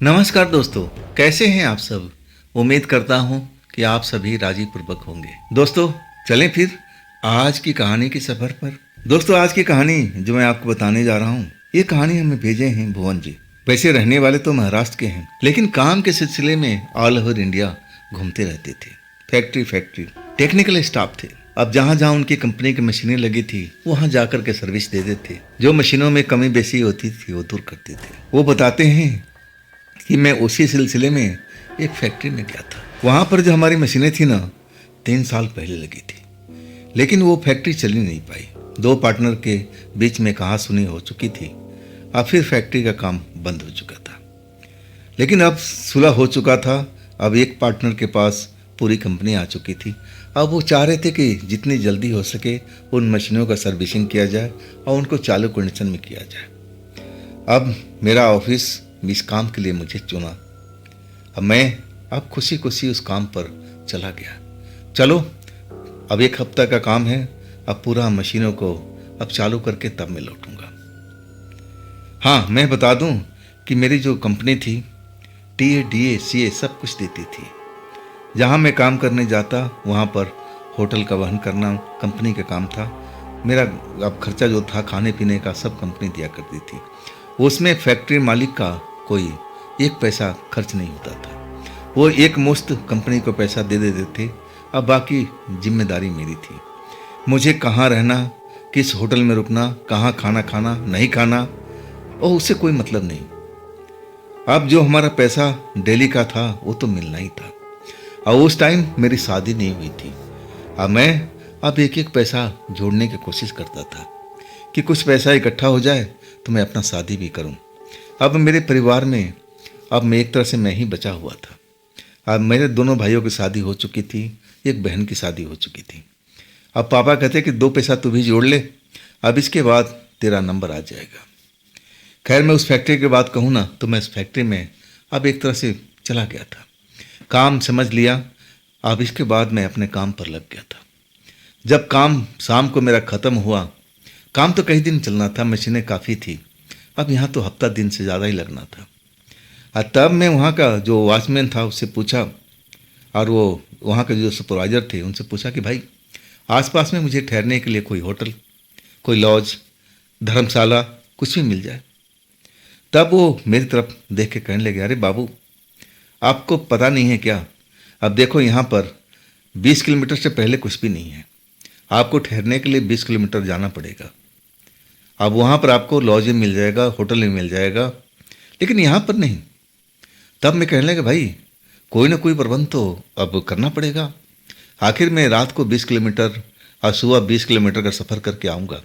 नमस्कार दोस्तों, कैसे हैं आप सब। उम्मीद करता हूं कि आप सभी राजी पूर्वक होंगे। दोस्तों चलें फिर आज की कहानी के सफर पर। दोस्तों आज की कहानी जो मैं आपको बताने जा रहा हूं, ये कहानी हमें भेजे हैं भुवन जी। वैसे रहने वाले तो महाराष्ट्र के हैं, लेकिन काम के सिलसिले में ऑल ओवर इंडिया घूमते रहते थे। फैक्ट्री टेक्निकल स्टाफ थे। अब जहाँ जहाँ उनकी कंपनी की मशीनें लगी थी वहाँ जाकर के सर्विस देते थे। जो मशीनों में कमी बेसी होती थी वो दूर करते थे। वो बताते हैं कि मैं उसी सिलसिले में एक फैक्ट्री में गया था। वहाँ पर जो हमारी मशीनें थी ना, 3 साल पहले लगी थी, लेकिन वो फैक्ट्री चली नहीं पाई। 2 पार्टनर के बीच में कहा सुनी हो चुकी थी। अब फिर फैक्ट्री का काम बंद हो चुका था, लेकिन अब सुलह हो चुका था। अब एक पार्टनर के पास पूरी कंपनी आ चुकी थी। अब वो चाह रहे थे कि जितनी जल्दी हो सके उन मशीनों का सर्विसिंग किया जाए और उनको चालू कंडीशन में किया जाए। अब मेरा ऑफिस इस काम के लिए मुझे चुना। अब मैं खुशी खुशी उस काम पर चला गया। चलो अब 1 हफ्ता का काम है। अब पूरा मशीनों को अब चालू करके तब मैं लौटूंगा। हाँ, मैं बता दूं कि मेरी जो कंपनी थी टीए डीए सीए सब कुछ देती थी। जहाँ मैं काम करने जाता वहाँ पर होटल का वहन करना कंपनी का काम था। मेरा अब खर्चा जो था खाने पीने का सब कंपनी दिया करती थी। उसमें फैक्ट्री मालिक का कोई 1 पैसा खर्च नहीं होता था। वो एक मुश्त कंपनी को पैसा दे देते थे। अब बाकी जिम्मेदारी मेरी थी। मुझे कहाँ रहना, किस होटल में रुकना, कहाँ खाना खाना नहीं खाना, और उससे कोई मतलब नहीं। अब जो हमारा पैसा डेली का था वो तो मिलना ही था। और उस टाइम मेरी शादी नहीं हुई थी। अब मैं एक एक पैसा जोड़ने की कोशिश करता था कि कुछ पैसा इकट्ठा हो जाए तो मैं अपना शादी भी करूं। अब मेरे परिवार में अब मैं एक तरह से मैं ही बचा हुआ था। अब मेरे दोनों भाइयों की शादी हो चुकी थी, एक बहन की शादी हो चुकी थी। अब पापा कहते कि 2 पैसा तू भी जोड़ ले, अब इसके बाद तेरा नंबर आ जाएगा। खैर मैं उस फैक्ट्री की बात कहूँ ना तो मैं इस फैक्ट्री में अब एक तरह से चला गया था। काम समझ लिया। अब इसके बाद मैं अपने काम पर लग गया था। जब काम शाम को मेरा ख़त्म हुआ, काम तो कई दिन चलना था, मशीनें काफ़ी थी। अब यहाँ तो हफ्ता दिन से ज़्यादा ही लगना था। और तब मैं वहाँ का जो वॉचमैन था उससे पूछा, और वो वहाँ के जो सुपरवाइज़र थे उनसे पूछा कि भाई आसपास में मुझे ठहरने के लिए कोई होटल, कोई लॉज, धर्मशाला कुछ भी मिल जाए। तब वो मेरी तरफ देख के कहने लगे, अरे बाबू आपको पता नहीं है क्या, अब देखो यहाँ पर 20 किलोमीटर से पहले कुछ भी नहीं है। आपको ठहरने के लिए 20 किलोमीटर जाना पड़ेगा। अब वहाँ पर आपको लॉज भी मिल जाएगा, होटल भी मिल जाएगा, लेकिन यहाँ पर नहीं। तब मैं कहने लगा भाई कोई ना कोई प्रबंध तो अब करना पड़ेगा। आखिर मैं रात को 20 किलोमीटर और सुबह 20 किलोमीटर का सफ़र करके आऊँगा,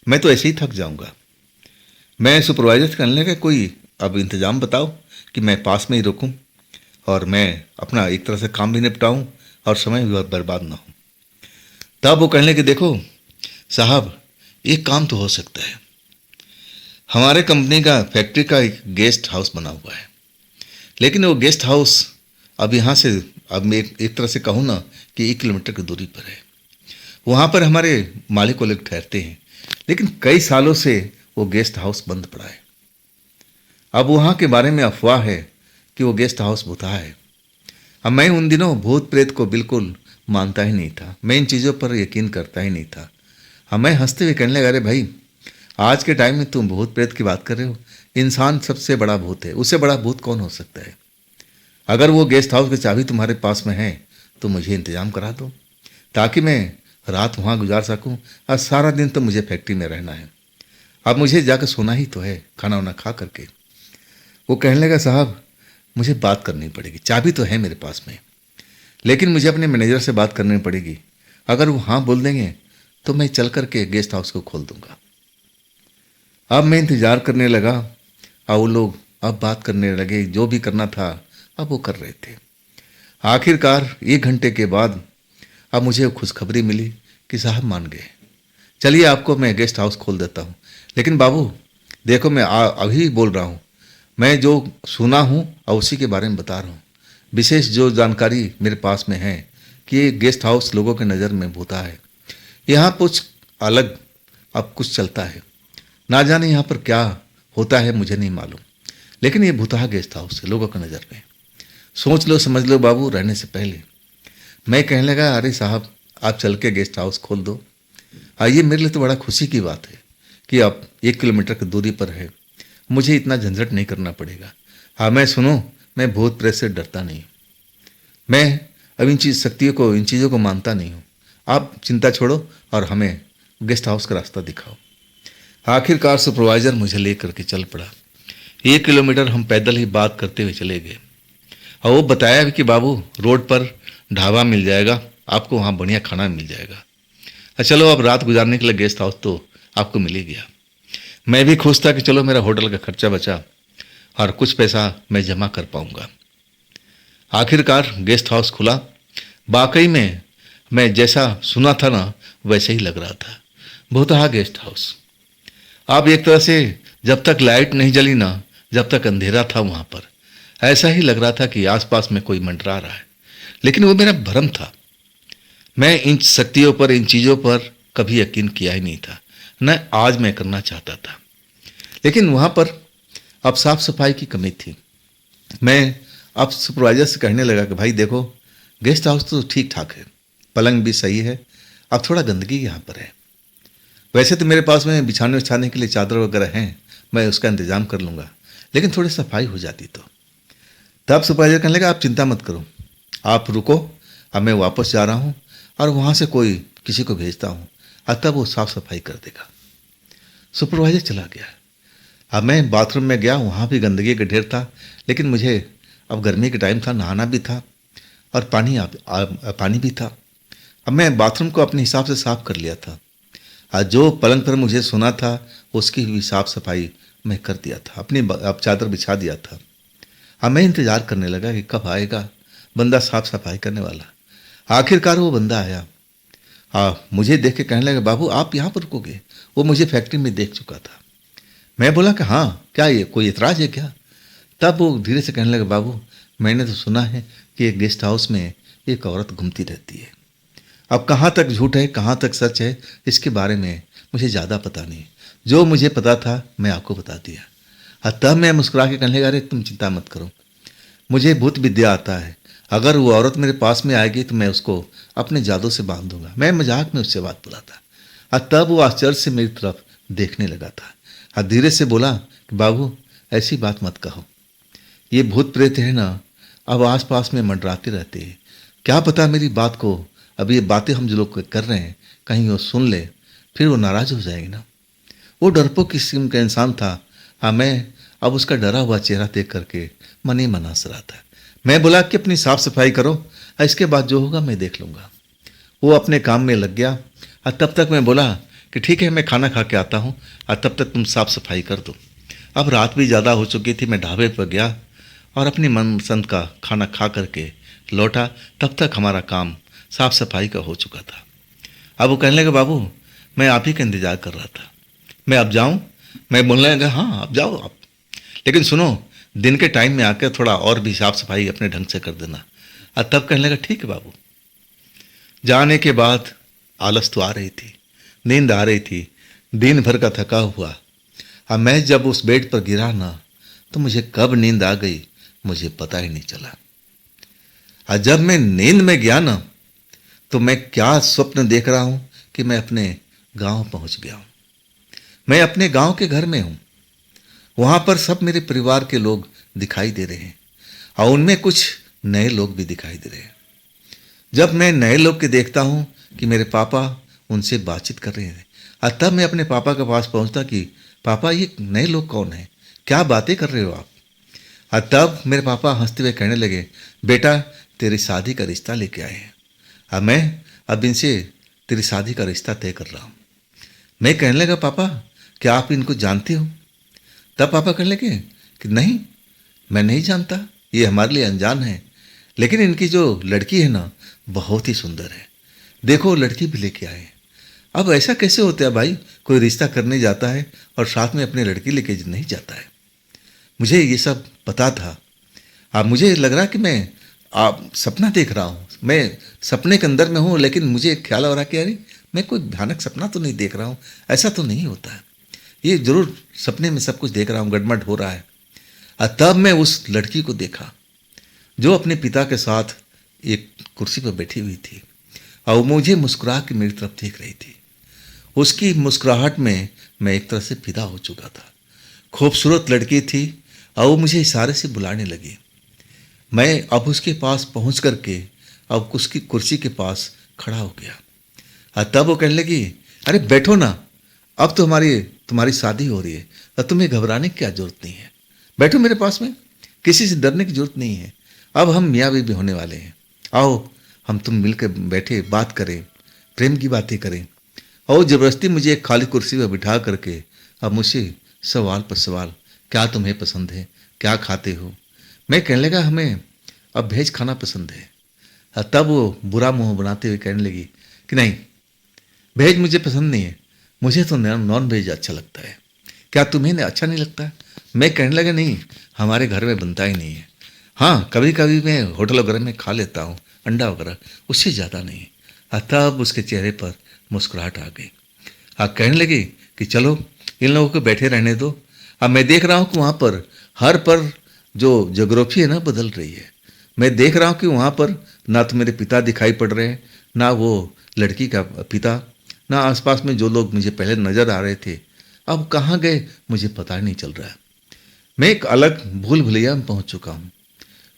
मैं तो ऐसे ही थक जाऊँगा। मैं सुपरवाइजर से कहने लगा कोई अब इंतज़ाम बताओ कि मैं पास में ही रुकूँ और मैं अपना एक तरह से काम भी निपटाऊँ और समय भी बर्बाद ना हो। तब वो कहने लगे देखो साहब एक काम तो हो सकता है। हमारे कंपनी का फैक्ट्री का एक गेस्ट हाउस बना हुआ है, लेकिन वो गेस्ट हाउस अब यहाँ से अब मैं एक तरह से कहूँ ना कि 1 किलोमीटर की दूरी पर है। वहाँ पर हमारे मालिक को लोग ठहरते हैं, लेकिन कई सालों से वो गेस्ट हाउस बंद पड़ा है। अब वहाँ के बारे में अफवाह है कि वो गेस्ट हाउस भूता है। अब मैं उन दिनों भूत प्रेत को बिल्कुल मानता ही नहीं था, मैं इन चीज़ों पर यकीन करता ही नहीं था। मैं हंसते हुए कहने लगा, अरे भाई आज के टाइम में तुम भूत प्रेत की बात कर रहे हो, इंसान सबसे बड़ा भूत है, उससे बड़ा भूत कौन हो सकता है। अगर वो गेस्ट हाउस की चाबी तुम्हारे पास में है तो मुझे इंतज़ाम करा दो ताकि मैं रात वहाँ गुजार सकूँ, और सारा दिन तो मुझे फैक्ट्री में रहना है। अब मुझे जाकर सोना ही तो है, खाना वाना खा करके। वो कहने लगा साहब मुझे बात करनी पड़ेगी, चाबी तो है मेरे पास में, लेकिन मुझे अपने मैनेजर से बात करनी पड़ेगी। अगर वो हाँ बोल देंगे तो मैं चल करके गेस्ट हाउस को खोल दूंगा। अब मैं इंतज़ार करने लगा और वो लोग अब बात करने लगे, जो भी करना था अब वो कर रहे थे। आखिरकार 1 घंटे के बाद अब मुझे खुशखबरी मिली कि साहब मान गए, चलिए आपको मैं गेस्ट हाउस खोल देता हूँ। लेकिन बाबू देखो मैं अभी बोल रहा हूँ, मैं जो सुना हूँ और उसी के बारे में बता रहा हूँ। विशेष जो जानकारी मेरे पास में है कि ये गेस्ट हाउस लोगों के नज़र में भूता है। यहाँ कुछ अलग अब कुछ चलता है, ना जाने यहाँ पर क्या होता है मुझे नहीं मालूम, लेकिन ये भूतहा गेस्ट हाउस है लोगों की नज़र में। सोच लो समझ लो बाबू, रहने से पहले मैं कहने लगा, अरे साहब आप चल के गेस्ट हाउस खोल दो। हाँ, ये मेरे लिए तो बड़ा खुशी की बात है कि आप 1 किलोमीटर की दूरी पर है, मुझे इतना झंझट नहीं करना पड़ेगा। हाँ मैं सुनो, मैं भूत प्रेत से डरता नहीं हूँ, मैं अब इन चीज़ों को मानता नहीं हूँ। आप चिंता छोड़ो और हमें गेस्ट हाउस का रास्ता दिखाओ। आखिरकार सुपरवाइजर मुझे लेकर के चल पड़ा। 1 किलोमीटर हम पैदल ही बात करते हुए चले गए और वो बताया भी कि बाबू रोड पर ढाबा मिल जाएगा, आपको वहाँ बढ़िया खाना मिल जाएगा। चलो अब रात गुजारने के लिए गेस्ट हाउस तो आपको मिल ही गया। मैं भी खुश था कि चलो मेरा होटल का खर्चा बचा और कुछ पैसा मैं जमा कर पाऊंगा। आखिरकार गेस्ट हाउस खुला। वाकई में मैं जैसा सुना था ना वैसे ही लग रहा था, भूतहा गेस्ट हाउस। अब एक तरह से जब तक लाइट नहीं जली ना, जब तक अंधेरा था वहाँ पर ऐसा ही लग रहा था कि आसपास में कोई मंडरा रहा है। लेकिन वो मेरा भ्रम था। मैं इन शक्तियों पर, इन चीज़ों पर कभी यकीन किया ही नहीं था, न आज मैं करना चाहता था। लेकिन वहाँ पर अब साफ सफाई की कमी थी। मैं अब सुपरवाइजर से कहने लगा कि भाई देखो, गेस्ट हाउस तो ठीक ठाक है, पलंग भी सही है, अब थोड़ा गंदगी यहाँ पर है। वैसे तो मेरे पास में बिछाने बिछाने के लिए चादर वगैरह हैं, मैं उसका इंतज़ाम कर लूँगा, लेकिन थोड़ी सफाई हो जाती तो। तब सुपरवाइजर कहने लगा, आप चिंता मत करो, आप रुको, अब मैं वापस जा रहा हूँ और वहाँ से किसी को भेजता हूँ और तब वो साफ़ सफाई कर देगा। सुपरवाइजर चला गया। अब मैं बाथरूम में गया, वहाँ भी गंदगी का ढेर था, लेकिन मुझे अब गर्मी के टाइम था, नहाना भी था और पानी भी था। अब मैं बाथरूम को अपने हिसाब से साफ़ कर लिया था और जो पलंग पर मुझे सोना था उसकी भी साफ़ सफाई मैं कर दिया था, अपनी अब चादर बिछा दिया था। अब मैं इंतज़ार करने लगा कि कब आएगा बंदा साफ़ सफाई करने वाला। आखिरकार वो बंदा आया। हाँ, मुझे देख के कहने लगा, बाबू आप यहाँ पर रुकोगे? वो मुझे फैक्ट्री में देख चुका था। मैं बोला कि हाँ, क्या ये कोई इतराज़ है क्या? तब वो धीरे से कहने लगा, बाबू मैंने तो सुना है कि एक गेस्ट हाउस में एक औरत घूमती रहती है। अब कहाँ तक झूठ है, कहाँ तक सच है, इसके बारे में मुझे ज़्यादा पता नहीं। जो मुझे पता था मैं आपको बता दिया। हाँ, तब मैं मुस्कुरा के कहने लगा, अरे तुम चिंता मत करो, मुझे भूत विद्या आता है। अगर वो औरत मेरे पास में आएगी तो मैं उसको अपने जादू से बांध दूंगा। मैं मजाक में उससे बात बोला था और तब वो आश्चर्य से मेरी तरफ देखने लगा था और धीरे से बोला कि बाबू ऐसी बात मत कहो, ये भूत प्रेत है ना, अब आस पास में मंडराते रहते हैं। क्या पता मेरी बात को, अब ये बातें हम जो लोग कर रहे हैं कहीं वो सुन ले, फिर वो नाराज़ हो जाएगी ना। वो डरपोक किस्म का इंसान था। हाँ, मैं अब उसका डरा हुआ चेहरा देख करके मन ही मन हंस रहा था। मैं बोला कि अपनी साफ सफाई करो, इसके बाद जो होगा मैं देख लूँगा। वो अपने काम में लग गया और तब तक मैं बोला कि ठीक है, मैं खाना खा के आता हूँ और तब तक तुम साफ सफाई कर दो। अब रात भी ज़्यादा हो चुकी थी। मैं ढाबे पर गया और अपनी मनपसंद का खाना खा करके लौटा। तब तक हमारा काम साफ सफाई का हो चुका था। अब वो कहने लगे, बाबू मैं आप ही का इंतज़ार कर रहा था, मैं अब जाऊँ? मैं बोलने लगा, हाँ अब जाओ आप, लेकिन सुनो दिन के टाइम में आकर थोड़ा और भी साफ सफाई अपने ढंग से कर देना। और तब कहने लगा, ठीक है बाबू। जाने के बाद आलस तो आ रही थी, नींद आ रही थी, दिन भर का थका हुआ। अब मैं जब उस बेड पर गिरा ना तो मुझे कब नींद आ गई मुझे पता ही नहीं चला। और जब मैं नींद में गया ना तो मैं क्या स्वप्न देख रहा हूँ कि मैं अपने गांव पहुँच गया हूँ। मैं अपने गांव के घर में हूँ। वहाँ पर सब मेरे परिवार के लोग दिखाई दे रहे हैं और उनमें कुछ नए लोग भी दिखाई दे रहे हैं। जब मैं नए लोग के देखता हूँ कि मेरे पापा उनसे बातचीत कर रहे हैं और तब मैं अपने पापा के पास पहुँचता कि पापा ये नए लोग कौन हैं, क्या बातें कर रहे हो आप? और तब मेरे पापा हंसते हुए कहने लगे, बेटा तेरी शादी का रिश्ता लेके आए हैं और मैं अब इनसे तेरी शादी का रिश्ता तय कर रहा हूँ। मैं कहने लगा, पापा क्या आप इनको जानते हो? तब पापा कहने लगे कि नहीं, मैं नहीं जानता, ये हमारे लिए अनजान है, लेकिन इनकी जो लड़की है ना बहुत ही सुंदर है, देखो लड़की भी लेके आए। अब ऐसा कैसे होता है भाई, कोई रिश्ता करने जाता है और साथ में अपनी लड़की लेके नहीं जाता है। मुझे ये सब पता था। अब मुझे लग रहा कि मैं सपना देख रहा हूँ, मैं सपने के अंदर में हूँ, लेकिन मुझे एक ख्याल हो रहा कि अरे मैं कोई भयानक सपना तो नहीं देख रहा हूँ, ऐसा तो नहीं होता है, ये जरूर सपने में सब कुछ देख रहा हूँ, गड़बड़ हो रहा है। तब मैं उस लड़की को देखा जो अपने पिता के साथ एक कुर्सी पर बैठी हुई थी और वो मुझे मुस्कुरा के मेरी तरफ देख रही थी। उसकी मुस्कुराहट में मैं एक तरह से फिदा हो चुका था। खूबसूरत लड़की थी और वो मुझे इशारे से बुलाने लगी। मैं अब उसके पास पहुंच करके अब उसकी कुर्सी के पास खड़ा हो गया और तब वो कहने लगी, अरे बैठो ना, अब तो तुम्हारी शादी हो रही है और तुम्हें घबराने की क्या जरूरत नहीं है। बैठो मेरे पास में, किसी से डरने की जरूरत नहीं है। अब हम मियाँ बीवी होने वाले हैं। आओ हम तुम मिलकर बैठे बात करें, प्रेम की बातें करें। और ज़बरदस्ती मुझे एक खाली कुर्सी पर बिठा करके अब मुझसे सवाल पर सवाल, क्या तुम्हें पसंद है, क्या खाते हो। मैं कहने लगा हमें अब वेज खाना पसंद है। और तब वो बुरा मुंह बनाते हुए कहने लगी कि नहीं, वेज मुझे पसंद नहीं है, मुझे तो नॉन वेज अच्छा लगता है। क्या तुम्हें अच्छा नहीं लगता? मैं कहने लगा नहीं, हमारे घर में बनता ही नहीं है। हाँ, कभी कभी मैं होटल वगैरह में खा लेता हूँ अंडा वगैरह, उससे ज़्यादा नहीं। तब उसके चेहरे पर मुस्कुराहट आ गई। कहने लगी कि चलो इन लोगों को बैठे रहने दो। अब मैं देख रहा हूँ कि वहाँ पर हर पर जो जोग्राफी है ना बदल रही है। मैं देख रहा हूँ कि वहाँ पर ना तो मेरे पिता दिखाई पड़ रहे हैं, ना वो लड़की का पिता, ना आसपास में जो लोग मुझे पहले नज़र आ रहे थे अब कहाँ गए मुझे पता ही नहीं चल रहा है। मैं एक अलग भूल भुलैया में पहुँच चुका हूँ।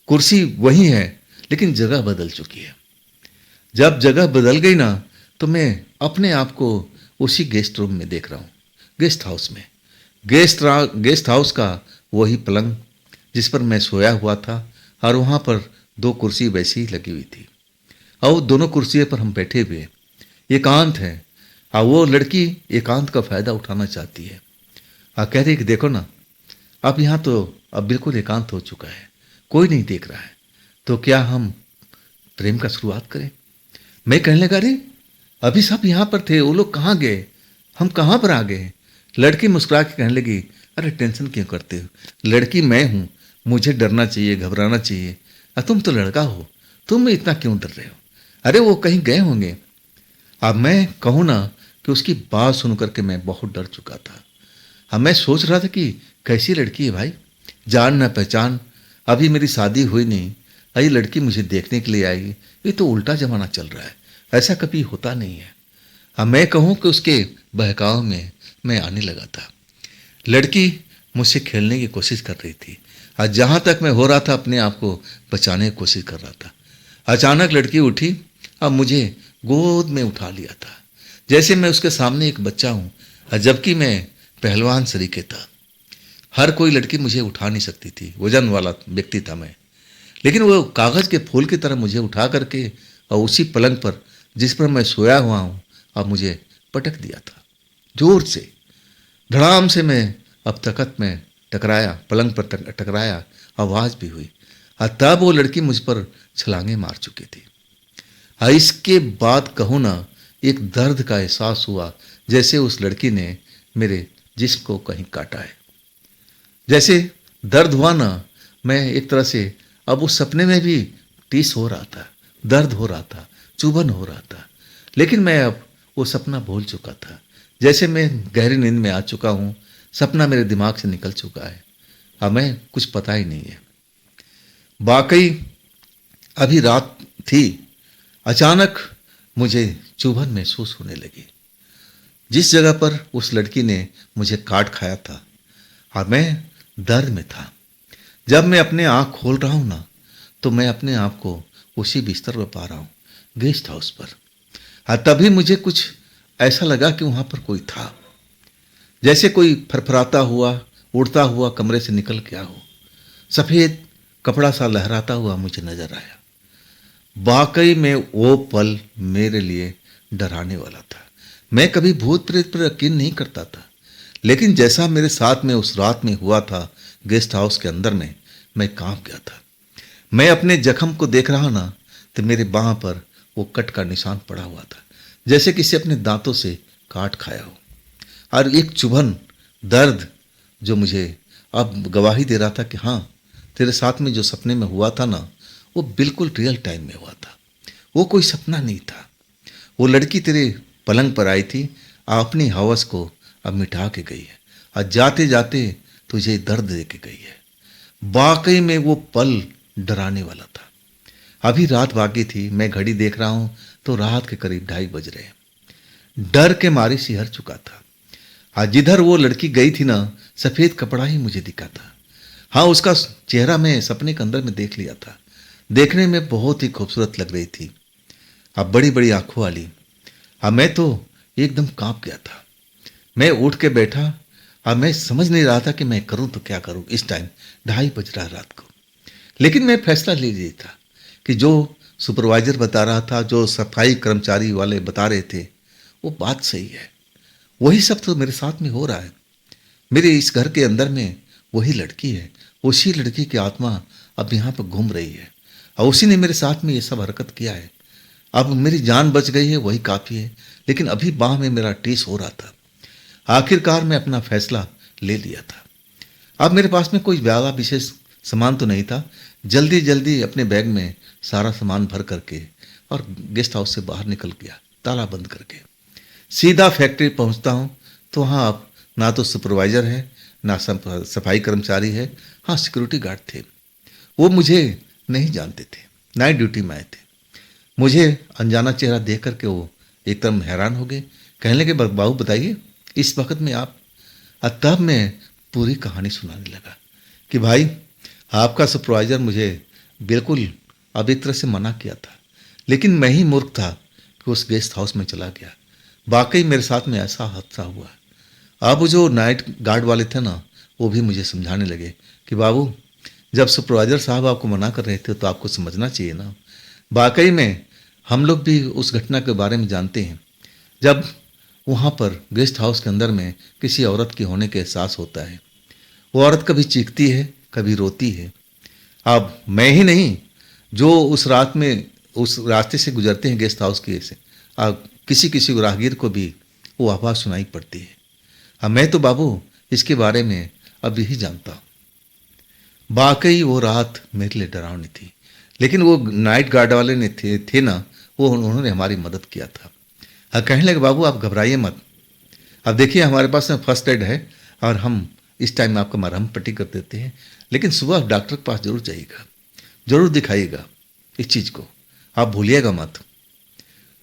कुर्सी वही है लेकिन जगह बदल चुकी है। जब जगह बदल गई ना तो मैं अपने आप को उसी गेस्ट रूम में देख रहा हूँ, गेस्ट हाउस में। गेस्ट हाउस का वही पलंग जिस पर मैं सोया हुआ था और वहाँ पर दो कुर्सी वैसी ही लगी हुई थी और दोनों कुर्सियों पर हम बैठे हुए एकांत है। और वो लड़की एकांत का फ़ायदा उठाना चाहती है और कह रही कि देखो ना, अब यहाँ तो अब बिल्कुल एकांत हो चुका है, कोई नहीं देख रहा है, तो क्या हम प्रेम का शुरुआत करें। मैं कहने लगा, अरे अभी सब यहाँ पर थे, वो लोग कहाँ गए, हम कहाँ पर आ गए। लड़की मुस्कुरा के कहने लगी, अरे टेंशन क्यों करते हो, लड़की मैं हूँ, मुझे डरना चाहिए, घबराना चाहिए। तुम तो लड़का हो, तुम इतना क्यों डर रहे हो, अरे वो कहीं गए होंगे। अब मैं कहूँ ना कि उसकी बात सुन करके मैं बहुत डर चुका था। अब मैं सोच रहा था कि कैसी लड़की है भाई, जान ना पहचान, अभी मेरी शादी हुई नहीं, ये लड़की मुझे देखने के लिए आएगी, ये तो उल्टा जमाना चल रहा है, ऐसा कभी होता नहीं है। अब मैं कहूँ कि उसके बहकाव में मैं आने लगा था। लड़की मुझसे खेलने की कोशिश कर रही थी और जहाँ तक मैं हो रहा था अपने आप को बचाने की कोशिश कर रहा था। अचानक लड़की उठी और मुझे गोद में उठा लिया था जैसे मैं उसके सामने एक बच्चा हूँ, जबकि मैं पहलवान सरीके था। हर कोई लड़की मुझे उठा नहीं सकती थी, वजन वाला व्यक्ति था मैं। लेकिन वो कागज़ के फूल की तरह मुझे उठा करके और उसी पलंग पर जिस पर मैं सोया हुआ हूँ अब मुझे पटक दिया था जोर से। धड़ाम से मैं अब तख्त में टकराया, पलंग पर टकराया, आवाज़ भी हुई और तब वो लड़की मुझ पर छलांगे मार चुकी थी। इसके बाद कहूँ ना, एक दर्द का एहसास हुआ जैसे उस लड़की ने मेरे जिस्म को कहीं काटा है। जैसे दर्द हुआ ना, मैं एक तरह से अब उस सपने में भी टीस हो रहा था, दर्द हो रहा था, चुभन हो रहा था, लेकिन मैं अब वो सपना भूल चुका था। जैसे मैं गहरी नींद में आ चुका हूँ, सपना मेरे दिमाग से निकल चुका है, अब मैं कुछ पता ही नहीं है। वाकई अभी रात थी, अचानक मुझे चुभन महसूस होने लगी जिस जगह पर उस लड़की ने मुझे काट खाया था और मैं दर्द में था। जब मैं अपने आँख खोल रहा हूँ ना तो मैं अपने आप को उसी बिस्तर पर पा रहा हूँ, गेस्ट हाउस पर। तभी मुझे कुछ ऐसा लगा कि वहाँ पर कोई था, जैसे कोई फरफराता हुआ उड़ता हुआ कमरे से निकल गया हो, सफ़ेद कपड़ा सा लहराता हुआ मुझे नजर आया। वाकई में वो पल मेरे लिए डराने वाला था। मैं कभी भूत प्रेत पर यकीन नहीं करता था, लेकिन जैसा मेरे साथ में उस रात में हुआ था गेस्ट हाउस के अंदर में, मैं कांप गया था। मैं अपने जख्म को देख रहा ना तो मेरे बाह पर वो कट का निशान पड़ा हुआ था, जैसे किसी अपने दांतों से काट खाया हो। और एक चुभन दर्द जो मुझे अब गवाही दे रहा था कि हाँ, तेरे साथ में जो सपने में हुआ था ना वो बिल्कुल रियल टाइम में हुआ था, वो कोई सपना नहीं था। वो लड़की तेरे पलंग पर आई थी, अपनी हवस को अब मिटा के गई है और जाते जाते तुझे दर्द दे के गई है। वाकई में वो पल डराने वाला था। अभी रात बाकी थी, मैं घड़ी देख रहा हूं तो रात के करीब 2:30 बज रहे हैं। डर के मारे सिहर चुका था। हाँ, जिधर वो लड़की गई थी ना, सफेद कपड़ा ही मुझे दिखा था। हाँ, उसका चेहरा मैं सपने के अंदर में देख लिया था। देखने में बहुत ही खूबसूरत लग रही थी। अब बड़ी बड़ी आंखों वाली। हाँ, मैं तो एकदम कांप गया था। मैं उठ के बैठा। अब मैं समझ नहीं रहा था कि मैं करूं तो क्या करूं। इस टाइम 2:30 बज रहा रात को। लेकिन मैं फैसला ले लिया था कि जो सुपरवाइजर बता रहा था, जो सफाई कर्मचारी वाले बता रहे थे, वो बात सही है। वही सब तो मेरे साथ में हो रहा है। मेरे इस घर के अंदर में वही लड़की है। उसी लड़की की आत्मा अब यहाँ पर घूम रही है और उसी ने मेरे साथ में ये सब हरकत किया है। अब मेरी जान बच गई है, वही काफ़ी है। लेकिन अभी बाह में मेरा टीस हो रहा था। आखिरकार मैं अपना फैसला ले लिया था। अब मेरे पास में कोई ज़्यादा विशेष सामान तो नहीं था। जल्दी जल्दी अपने बैग में सारा सामान भर करके और गेस्ट हाउस से बाहर निकल गया, ताला बंद करके। सीधा फैक्ट्री पहुंचता हूं तो वहाँ अब ना तो सुपरवाइजर है, ना सफाई कर्मचारी है। हाँ, सिक्योरिटी गार्ड थे। वो मुझे नहीं जानते थे, नाइट ड्यूटी में आए थे। मुझे अनजाना चेहरा देख करके वो एकदम हैरान हो गए। कहने लगे, बाबू बताइए इस वक्त में आप। और तब मैं पूरी कहानी सुनाने लगा कि भाई, आपका सुपरवाइजर मुझे बिल्कुल अब एक तरह से मना किया था, लेकिन मैं ही मूर्ख था कि उस गेस्ट हाउस में चला गया। वाकई मेरे साथ में ऐसा हादसा हुआ। अब जो नाइट गार्ड वाले थे ना, वो भी मुझे समझाने लगे कि बाबू, जब सुपरवाइजर साहब आपको मना कर रहे थे तो आपको समझना चाहिए ना। वाकई में हम लोग भी उस घटना के बारे में जानते हैं। जब वहाँ पर गेस्ट हाउस के अंदर में किसी औरत के होने के एहसास होता है, वो औरत कभी चीखती है, कभी रोती है। अब मैं ही नहीं, जो उस रात में उस रास्ते से गुजरते हैं गेस्ट हाउस के से, अब किसी किसी राहगीर को भी वो आवाज़ सुनाई पड़ती है। अब मैं तो बाबू इसके बारे में अब यही जानता हूँ। वाकई वो रात मेरे लिए डरावनी थी। लेकिन वो नाइट गार्ड वाले ने थे ना, वो उन्होंने हमारी मदद किया था। हाँ, कहने लगे, बाबू आप घबराइए मत। अब देखिए, हमारे पास में फर्स्ट एड है और हम इस टाइम आपका मरहम पट्टी कर देते हैं। लेकिन सुबह आप डॉक्टर के पास जरूर जाइएगा, जरूर दिखाइएगा इस चीज़ को, आप भूलिएगा मत।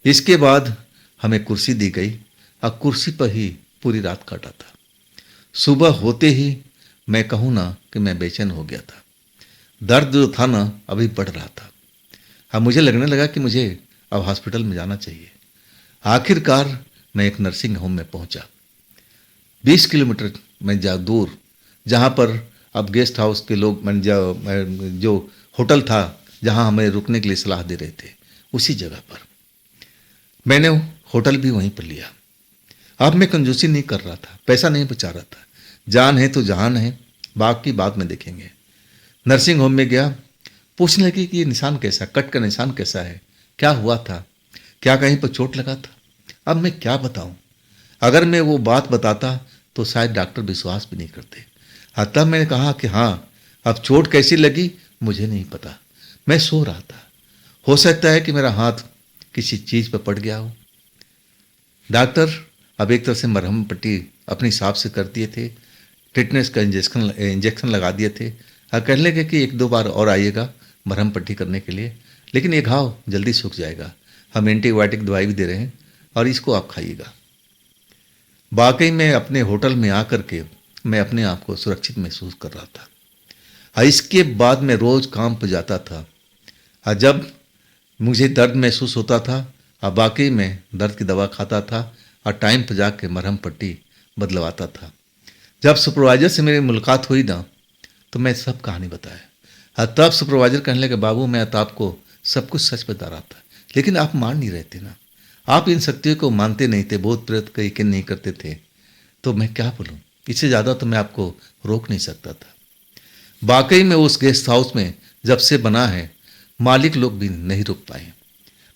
इसके बाद हमें कुर्सी दी गई और कुर्सी पर ही पूरी रात काटा था। सुबह होते ही मैं कहूँ ना कि मैं बेचैन हो गया था। दर्द जो था ना, अभी बढ़ रहा था। अब मुझे लगने लगा कि मुझे अब हॉस्पिटल में जाना चाहिए। आखिरकार मैं एक नर्सिंग होम में पहुंचा। 20 किलोमीटर में दूर, जहाँ पर अब गेस्ट हाउस के लोग, जो होटल था जहाँ हमें रुकने के लिए सलाह दे रहे थे, उसी जगह पर मैंने होटल भी वहीं पर लिया। अब मैं कंजूसी नहीं कर रहा था, पैसा नहीं बचा रहा था। जान है तो जहान है, बाकी बाद में देखेंगे। नर्सिंग होम में गया, पूछने लगी कि ये निशान कैसा, कट का निशान कैसा है, क्या हुआ था, क्या कहीं पर चोट लगा था। अब मैं क्या बताऊं? अगर मैं वो बात बताता तो शायद डॉक्टर विश्वास भी नहीं करते। तब मैंने कहा कि हाँ, अब चोट कैसी लगी मुझे नहीं पता, मैं सो रहा था। हो सकता है कि मेरा हाथ किसी चीज़ पर पड़ गया हो। डॉक्टर अब एक तरह से मरहम पट्टी अपने हिसाब से कर दिए थे, टिटनेस का इंजेक्शन लगा दिए थे। कहने लगे कि 1-2 बार और आइएगा मरहम पट्टी करने के लिए, लेकिन ये घाव जल्दी सूख जाएगा। हम एंटीबायोटिक दवाई भी दे रहे हैं और इसको आप खाइएगा। वाकई में अपने होटल में आकर के मैं अपने आप को सुरक्षित महसूस कर रहा था। इसके बाद मैं रोज़ काम पर जाता था। जब मुझे दर्द महसूस होता था, वाकई में दर्द की दवा खाता था और टाइम पर जाके मरहम पट्टी बदलवाता था। जब सुपरवाइजर से मेरी मुलाकात हुई ना, तो मैं सब कहानी बताया। तब सुपरवाइजर कहने लगे, बाबू मैं तो आपको सब कुछ सच बता रहा था, लेकिन आप मान नहीं रहे थे ना, आप इन शक्तियों को मानते नहीं थे, भूत प्रेत का यकीन नहीं करते थे। तो मैं क्या बोलूँ, इससे ज़्यादा तो मैं आपको रोक नहीं सकता था। वाकई में उस गेस्ट हाउस में जब से बना है, मालिक लोग भी नहीं रुक पाए।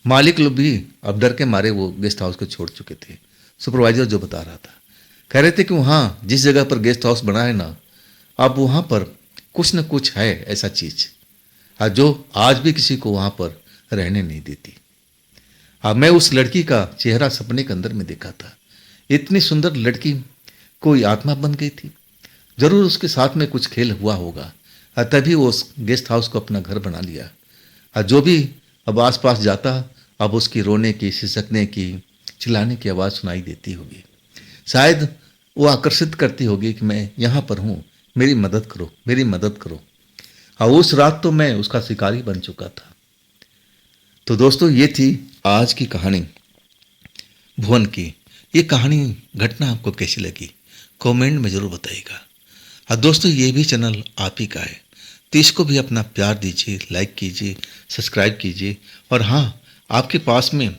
मालिक लोग भी अब डर के मारे वो गेस्ट हाउस को छोड़ चुके थे। सुपरवाइजर जो बता रहा था, कह रहे थे कि वहाँ जिस जगह पर गेस्ट हाउस बना है ना, अब वहाँ पर कुछ न कुछ है ऐसा चीज़ जो आज भी किसी को वहाँ पर रहने नहीं देती। अब मैं उस लड़की का चेहरा सपने के अंदर में देखा था। इतनी सुंदर लड़की कोई आत्मा बन गई थी। जरूर उसके साथ में कुछ खेल हुआ होगा। तभी वो उस गेस्ट हाउस को अपना घर बना लिया। और जो भी अब आसपास जाता, अब उसकी रोने की, सिसकने की, चिल्लाने की आवाज़ सुनाई देती होगी। शायद वो आकर्षित करती होगी कि मैं यहाँ पर हूँ, मेरी मदद करो, मेरी मदद करो। और उस रात तो मैं उसका शिकारी बन चुका था। तो दोस्तों, ये थी आज की कहानी भुवन की। ये कहानी, घटना आपको कैसी लगी कमेंट में ज़रूर बताइएगा। और दोस्तों, ये भी चैनल आप ही का है, तो इसको भी अपना प्यार दीजिए, लाइक कीजिए, सब्सक्राइब कीजिए। और हाँ, आपके पास में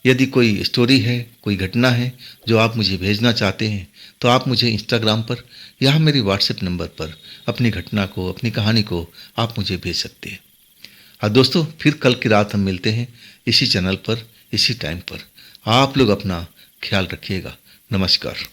यदि कोई स्टोरी है, कोई घटना है जो आप मुझे भेजना चाहते हैं, तो आप मुझे इंस्टाग्राम पर या मेरी व्हाट्सएप नंबर पर अपनी घटना को, अपनी कहानी को आप मुझे भेज सकते हैं। और दोस्तों, फिर कल की रात हम मिलते हैं इसी चैनल पर, इसी टाइम पर। आप लोग अपना ख्याल रखिएगा। नमस्कार।